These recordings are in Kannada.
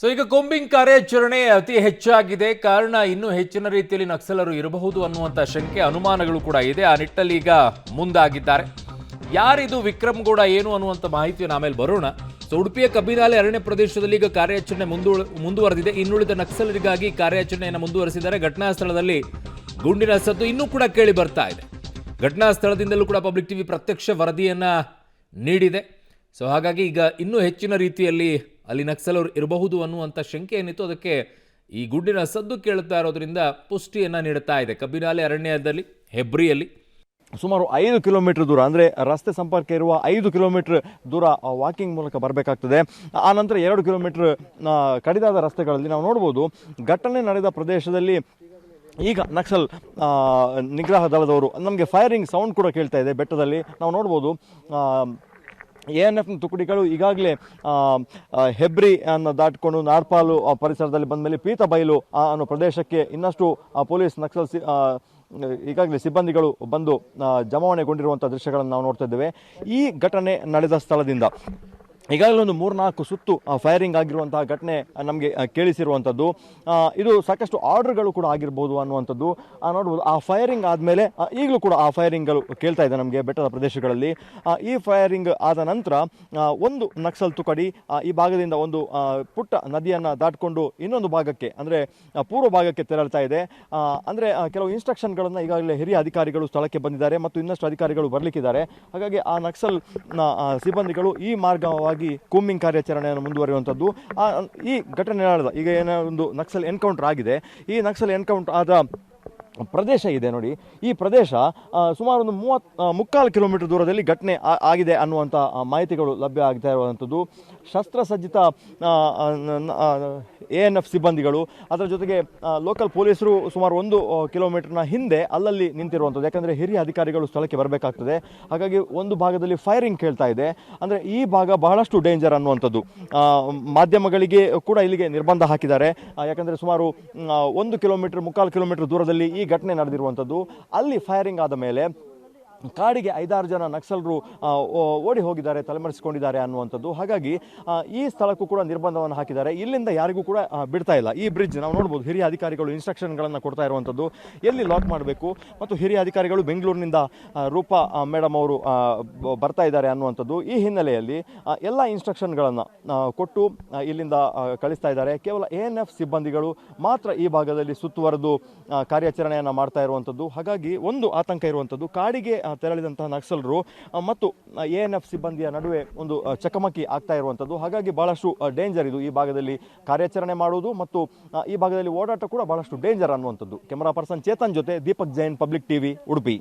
ಸೊ ಈಗ ಕೂಂಬಿಂಗ್ ಕಾರ್ಯಾಚರಣೆ ಅತಿ ಹೆಚ್ಚಾಗಿದೆ. ಕಾರಣ ಇನ್ನೂ ಹೆಚ್ಚಿನ ರೀತಿಯಲ್ಲಿ ನಕ್ಸಲರು ಇರಬಹುದು ಅನ್ನುವಂಥ ಶಂಕೆ ಅನುಮಾನಗಳು ಕೂಡ ಇದೆ. ಆ ನಿಟ್ಟಲ್ಲಿ ಈಗ ಮುಂದಾಗಿದ್ದಾರೆ. ಯಾರಿದು ವಿಕ್ರಮ್ ಗೌಡ ಏನು ಅನ್ನುವಂಥ ಮಾಹಿತಿಯನ್ನು ಆಮೇಲೆ ಬರೋಣ. ಸೊ ಉಡುಪಿಯ ಕಬ್ಬಿನಾಲೆ ಅರಣ್ಯ ಪ್ರದೇಶದಲ್ಲಿ ಈಗ ಕಾರ್ಯಾಚರಣೆ ಮುಂದುವರೆದಿದೆ. ಇನ್ನುಳಿದ ನಕ್ಸಲರಿಗಾಗಿ ಕಾರ್ಯಾಚರಣೆಯನ್ನು ಮುಂದುವರೆಸಿದ್ದಾರೆ. ಘಟನಾ ಸ್ಥಳದಲ್ಲಿ ಗುಂಡಿನ ಸದ್ದು ಇನ್ನೂ ಕೂಡ ಕೇಳಿ ಬರ್ತಾ ಇದೆ. ಘಟನಾ ಸ್ಥಳದಿಂದಲೂ ಕೂಡ ಪಬ್ಲಿಕ್ ಟಿವಿ ಪ್ರತ್ಯಕ್ಷ ವರದಿಯನ್ನ ನೀಡಿದೆ. ಸೊ ಹಾಗಾಗಿ ಈಗ ಇನ್ನೂ ಹೆಚ್ಚಿನ ರೀತಿಯಲ್ಲಿ ಅಲ್ಲಿ ನಕ್ಸಲರು ಇರಬಹುದು ಅನ್ನುವಂಥ ಶಂಕೆ ಏನಿತ್ತು, ಅದಕ್ಕೆ ಈ ಗುಂಡಿನ ಸದ್ದು ಕೇಳುತ್ತಾ ಇರೋದ್ರಿಂದ ಪುಷ್ಟಿಯನ್ನು ನೀಡುತ್ತಾ ಇದೆ. ಕಬ್ಬಿನಾಲೆ ಅರಣ್ಯದಲ್ಲಿ ಹೆಬ್ರಿಯಲ್ಲಿ ಸುಮಾರು 5 ಕಿಲೋಮೀಟರ್ ದೂರ, ಅಂದರೆ ರಸ್ತೆ ಸಂಪರ್ಕ ಇರುವ 5 ಕಿಲೋಮೀಟರ್ ದೂರ ವಾಕಿಂಗ್ ಮೂಲಕ ಬರಬೇಕಾಗ್ತದೆ. ಆನಂತರ 2 ಕಿಲೋಮೀಟರ್ ಕಡಿದಾದ ರಸ್ತೆಗಳಲ್ಲಿ ನಾವು ನೋಡ್ಬೋದು ಘಟನೆ ನಡೆದ ಪ್ರದೇಶದಲ್ಲಿ ಈಗ ನಕ್ಸಲ್ ನಿಗ್ರಹ ದಳದವರು ನಮಗೆ ಫೈರಿಂಗ್ ಸೌಂಡ್ ಕೂಡ ಕೇಳ್ತಾ ಇದೆ. ಬೆಟ್ಟದಲ್ಲಿ ನಾವು ನೋಡ್ಬೋದು ANF ತುಕಡಿಗಳು ಈಗಾಗಲೇ ಹೆಬ್ರಿ ಅನ್ನು ದಾಟಿಕೊಂಡು ನಾರ್ಪಾಲು ಪರಿಸರದಲ್ಲಿ ಬಂದ ಮೇಲೆ ಪೀತಬೈಲು ಅನ್ನೋ ಪ್ರದೇಶಕ್ಕೆ ಇನ್ನಷ್ಟು ಪೊಲೀಸ್ ನಕ್ಸಲ್ ಈಗಾಗಲೇ ಸಿಬ್ಬಂದಿಗಳು ಬಂದು ಜಮಾವಣೆಗೊಂಡಿರುವಂಥ ದೃಶ್ಯಗಳನ್ನು ನಾವು ನೋಡ್ತಾ ಇದ್ದೇವೆ. ಈ ಘಟನೆ ನಡೆದ ಸ್ಥಳದಿಂದ ಈಗಾಗಲೇ ಒಂದು 3-4 ಸುತ್ತು ಫೈರಿಂಗ್ ಆಗಿರುವಂತಹ ಘಟನೆ ನಮಗೆ ಕೇಳಿಸಿರುವಂಥದ್ದು. ಇದು ಸಾಕಷ್ಟು ಆರ್ಡರ್ಗಳು ಕೂಡ ಆಗಿರ್ಬೋದು ಅನ್ನುವಂಥದ್ದು ನೋಡ್ಬೋದು. ಆ ಫೈರಿಂಗ್ ಆದಮೇಲೆ ಈಗಲೂ ಕೂಡ ಆ ಫೈರಿಂಗ್ಗಳು ಕೇಳ್ತಾ ಇದೆ ನಮಗೆ ಬೆಟ್ಟದ ಪ್ರದೇಶಗಳಲ್ಲಿ. ಈ ಫೈರಿಂಗ್ ಆದ ನಂತರ ಒಂದು ನಕ್ಸಲ್ ತುಕಡಿ ಈ ಭಾಗದಿಂದ ಒಂದು ಪುಟ್ಟ ನದಿಯನ್ನು ದಾಟಿಕೊಂಡು ಇನ್ನೊಂದು ಭಾಗಕ್ಕೆ, ಅಂದರೆ ಪೂರ್ವ ಭಾಗಕ್ಕೆ ತೆರಳ್ತಾ ಇದೆ. ಅಂದರೆ ಕೆಲವು ಇನ್ಸ್ಟ್ರಕ್ಷನ್ಗಳನ್ನು ಈಗಾಗಲೇ ಹಿರಿಯ ಅಧಿಕಾರಿಗಳು ಸ್ಥಳಕ್ಕೆ ಬಂದಿದ್ದಾರೆ ಮತ್ತು ಇನ್ನಷ್ಟು ಅಧಿಕಾರಿಗಳು ಬರಲಿಕ್ಕಿದ್ದಾರೆ. ಹಾಗಾಗಿ ಆ ನಕ್ಸಲ್ ಸಿಬ್ಬಂದಿಗಳು ಈ ಮಾರ್ಗವಾಗಿ ಕೂಂಬಿಂಗ್ ಕಾರ್ಯಾಚರಣೆಯನ್ನು ಮುಂದುವರಿಯುವಂಥದ್ದು. ಈ ಘಟನೆ ನಡೆದ ಈಗ ಏನೋ ಒಂದು ನಕ್ಸಲ್ ಎನ್ಕೌಂಟರ್ ಆಗಿದೆ. ಈ ನಕ್ಸಲ್ ಎನ್ಕೌಂಟರ್ ಆದ ಪ್ರದೇಶ ಇದೆ ನೋಡಿ. ಈ ಪ್ರದೇಶ ಸುಮಾರು ಒಂದು 3.25 ಕಿಲೋಮೀಟರ್ ದೂರದಲ್ಲಿ ಘಟನೆ ಆಗಿದೆ ಅನ್ನುವಂಥ ಮಾಹಿತಿಗಳು ಲಭ್ಯ ಆಗ್ತಾ ಇರುವಂಥದ್ದು. ಶಸ್ತ್ರಸಜ್ಜಿತ ANF ಸಿಬ್ಬಂದಿಗಳು, ಅದರ ಜೊತೆಗೆ ಲೋಕಲ್ ಪೊಲೀಸರು ಸುಮಾರು 1 ಕಿಲೋಮೀಟರ್ನ ಹಿಂದೆ ಅಲ್ಲಲ್ಲಿ ನಿಂತಿರುವಂಥದ್ದು. ಯಾಕಂದರೆ ಹಿರಿಯ ಅಧಿಕಾರಿಗಳು ಸ್ಥಳಕ್ಕೆ ಬರಬೇಕಾಗ್ತದೆ. ಹಾಗಾಗಿ ಒಂದು ಭಾಗದಲ್ಲಿ ಫೈರಿಂಗ್ ಕೇಳ್ತಾ ಇದೆ. ಅಂದರೆ ಈ ಭಾಗ ಬಹಳಷ್ಟು ಡೇಂಜರ್ ಅನ್ನುವಂಥದ್ದು. ಮಾಧ್ಯಮಗಳಿಗೆ ಕೂಡ ಇಲ್ಲಿಗೆ ನಿರ್ಬಂಧ ಹಾಕಿದ್ದಾರೆ. ಯಾಕಂದರೆ ಸುಮಾರು 1 ಕಿಲೋಮೀಟರ್ 3/4 ಕಿಲೋಮೀಟರ್ ದೂರದಲ್ಲಿ ಈ ಘಟನೆ ನಡೆದಿರುವಂಥದ್ದು. ಅಲ್ಲಿ ಫೈರಿಂಗ್ ಆದ ಮೇಲೆ ಕಾಡಿಗೆ 5-6 ಜನ ನಕ್ಸಲರು ಓಡಿ ಹೋಗಿದ್ದಾರೆ, ತಲೆಮರೆಸಿಕೊಂಡಿದ್ದಾರೆ ಅನ್ನುವಂಥದ್ದು. ಹಾಗಾಗಿ ಈ ಸ್ಥಳಕ್ಕೂ ಕೂಡ ನಿರ್ಬಂಧವನ್ನು ಹಾಕಿದ್ದಾರೆ. ಇಲ್ಲಿಂದ ಯಾರಿಗೂ ಕೂಡ ಬಿಡ್ತಾ ಇಲ್ಲ. ಈ ಬ್ರಿಡ್ಜ್ ನಾವು ನೋಡ್ಬೋದು ಹಿರಿಯ ಅಧಿಕಾರಿಗಳು ಇನ್ಸ್ಟ್ರಕ್ಷನ್ಗಳನ್ನು ಕೊಡ್ತಾ ಇರುವಂಥದ್ದು, ಎಲ್ಲಿ ಲಾಕ್ ಮಾಡಬೇಕು. ಮತ್ತು ಹಿರಿಯ ಅಧಿಕಾರಿಗಳು ಬೆಂಗಳೂರಿನಿಂದ ರೂಪಾ ಮೇಡಮ್ ಅವರು ಬರ್ತಾ ಇದ್ದಾರೆ ಅನ್ನುವಂಥದ್ದು. ಈ ಹಿನ್ನೆಲೆಯಲ್ಲಿ ಎಲ್ಲ ಇನ್ಸ್ಟ್ರಕ್ಷನ್ಗಳನ್ನು ಕೊಟ್ಟು ಇಲ್ಲಿಂದ ಕಳಿಸ್ತಾ ಇದ್ದಾರೆ. ಕೇವಲ ANF ಸಿಬ್ಬಂದಿಗಳು ಮಾತ್ರ ಈ ಭಾಗದಲ್ಲಿ ಸುತ್ತುವರೆದು ಕಾರ್ಯಾಚರಣೆಯನ್ನು ಮಾಡ್ತಾ ಇರುವಂಥದ್ದು. ಹಾಗಾಗಿ ಒಂದು ಆತಂಕ ಇರುವಂಥದ್ದು, ಕಾಡಿಗೆ ತೆರಳಿದಂತಹ ನಕ್ಸಲರು ಮತ್ತು ANF ಸಿಬ್ಬಂದಿಯ ನಡುವೆ ಒಂದು ಚಕಮಕಿ ಆಗ್ತಾ ಇರುವಂಥದ್ದು. ಹಾಗಾಗಿ ಬಹಳಷ್ಟು ಡೇಂಜರ್ ಇದು. ಈ ಭಾಗದಲ್ಲಿ ಕಾರ್ಯಾಚರಣೆ ಮಾಡುವುದು ಮತ್ತು ಈ ಭಾಗದಲ್ಲಿ ಓಡಾಟ ಕೂಡ ಬಹಳಷ್ಟು ಡೇಂಜರ್ ಅನ್ನುವಂಥದ್ದು. ಕ್ಯಾಮರಾ ಪರ್ಸನ್ ಚೇತನ್ ಜೊತೆ Deepak Jain, public TV, Udupi.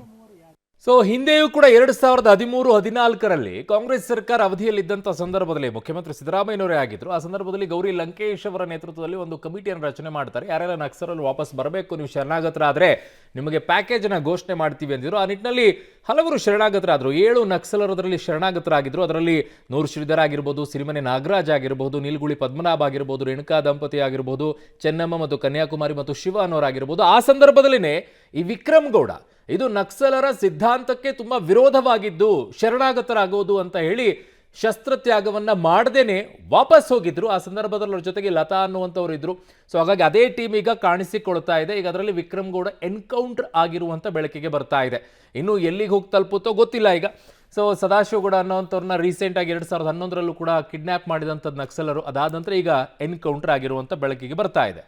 So ಹಿಂದೆಯೂ ಕೂಡ 2013-14ರಲ್ಲಿ ಕಾಂಗ್ರೆಸ್ ಸರ್ಕಾರ ಅವಧಿಯಲ್ಲಿದ್ದಂಥ ಸಂದರ್ಭದಲ್ಲಿ ಮುಖ್ಯಮಂತ್ರಿ ಸಿದ್ದರಾಮಯ್ಯನವರೇ ಆಗಿದ್ರು. ಆ ಸಂದರ್ಭದಲ್ಲಿ ಗೌರಿ ಲಂಕೇಶ್ ಅವರ ನೇತೃತ್ವದಲ್ಲಿ ಒಂದು ಕಮಿಟಿಯನ್ನು ರಚನೆ ಮಾಡ್ತಾರೆ. ಯಾರೆಲ್ಲ ನಕ್ಸಲರು ವಾಪಸ್ ಬರಬೇಕು, ನೀವು ಶರಣಾಗತರಾದರೆ ನಿಮಗೆ ಪ್ಯಾಕೇಜನ್ನು ಘೋಷಣೆ ಮಾಡ್ತೀವಿ ಅಂದಿದ್ರು. ಆ ನಿಟ್ಟಿನಲ್ಲಿ ಹಲವರು ಶರಣಾಗತರಾದರು. 7 ನಕ್ಸಲರು ಅದರಲ್ಲಿ ಶರಣಾಗತರಾಗಿದ್ರು. ಅದರಲ್ಲಿ ನೂರ್ ಶ್ರೀಧರ್ ಆಗಿರ್ಬೋದು, ಸಿರಿಮನೆ ನಾಗರಾಜ್ ಆಗಿರ್ಬೋದು, ನೀಲ್ಗುಳಿ ಪದ್ಮನಾಭ ಆಗಿರ್ಬೋದು, ರೇಣುಕಾ ದಂಪತಿ ಆಗಿರ್ಬೋದು, ಚೆನ್ನಮ್ಮ ಮತ್ತು ಕನ್ಯಾಕುಮಾರಿ ಮತ್ತು ಶಿವ ಅನ್ನೋರಾಗಿರ್ಬೋದು. ಆ ಸಂದರ್ಭದಲ್ಲಿನೇ ಈ ವಿಕ್ರಮ್ ಗೌಡ ಇದು ನಕ್ಸಲರ ಸಿದ್ಧಾಂತಕ್ಕೆ ತುಂಬ ವಿರೋಧವಾಗಿದ್ದು ಶರಣಾಗತರಾಗೋದು ಅಂತ ಹೇಳಿ ಶಸ್ತ್ರತ್ಯಾಗವನ್ನು ಮಾಡದೇನೆ ವಾಪಸ್ ಹೋಗಿದ್ರು. ಆ ಸಂದರ್ಭದಲ್ಲಿ ಅವ್ರ ಜೊತೆಗೆ ಲತಾ ಅನ್ನುವಂಥವ್ರು ಇದ್ರು. ಸೊ ಹಾಗಾಗಿ ಅದೇ ಟೀಮ್ ಈಗ ಕಾಣಿಸಿಕೊಳ್ತಾ ಇದೆ. ಈಗ ಅದರಲ್ಲಿ ವಿಕ್ರಮ್ ಗೌಡ ಎನ್ಕೌಂಟರ್ ಆಗಿರುವಂಥ ಬೆಳಕಿಗೆ ಬರ್ತಾ ಇದೆ. ಇನ್ನು ಎಲ್ಲಿಗೆ ಹೋಗಿ ತಲುಪುತ್ತೋ ಗೊತ್ತಿಲ್ಲ ಈಗ. ಸೊ ಸದಾಶಿವಗೌಡ ಅನ್ನೋಂಥವ್ರನ್ನ ರೀಸೆಂಟಾಗಿ 2011ರಲ್ಲೂ ಕೂಡ ಕಿಡ್ನ್ಯಾಪ್ ಮಾಡಿದಂಥದ್ದು ನಕ್ಸಲರು. ಅದಾದ ನಂತರ ಈಗ ಎನ್ಕೌಂಟರ್ ಆಗಿರುವಂಥ ಬೆಳಕಿಗೆ ಬರ್ತಾ ಇದೆ.